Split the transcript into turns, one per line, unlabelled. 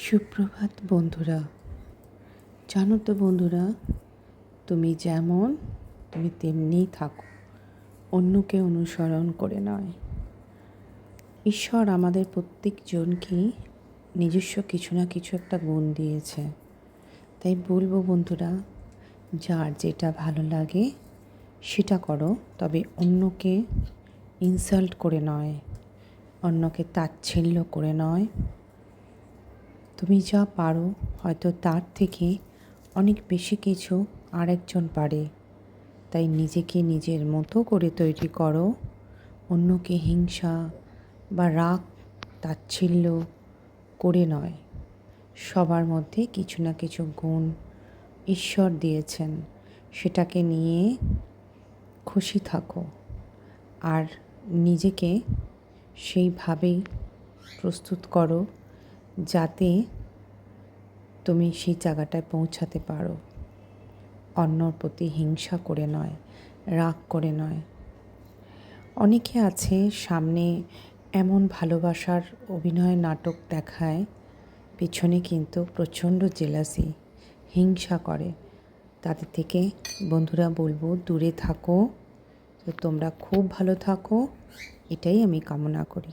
সুপ্রভাত বন্ধুরা। জানো তো বন্ধুরা, তুমি যেমন তুমি তেমনিই থাকো, অন্যকে অনুসরণ করে নয়। ঈশ্বর আমাদের প্রত্যেকজনকেই নিজস্ব কিছু না কিছু একটা গুণ দিয়েছে। তাই বলবো বন্ধুরা, যার যেটা ভালো লাগে সেটা করো, তবে অন্যকে ইনসাল্ট করে নয়, অন্যকে তাচ্ছিল্য করে নয়। তুমি যা পারো হয়তো তার থেকে অনেক বেশি কিছু আরেকজন পারে, তাই নিজেকে নিজের মতো করে তৈরি করো। অন্যকে হিংসা বা রাগ তাচ্ছিল্য করে নয়। সবার মধ্যে কিছু না কিছু গুণ ঈশ্বর দিয়েছেন, সেটাকে নিয়ে খুশি থাকো আর নিজেকে সেইভাবেই প্রস্তুত করো যাতে তুমি সেই জায়গাটায় পৌঁছাতে পারো। অন্যর প্রতি হিংসা করে নয়, রাগ করে নয়। অনেকে আছে সামনে এমন ভালোবাসার অভিনয় নাটক দেখায়, পেছনে কিন্তু প্রচণ্ড জেলাসি, হিংসা করে। তাদের থেকে বন্ধুরা বলবো দূরে থাকো। তো তোমরা খুব ভালো থাকো, এটাই আমি কামনা করি।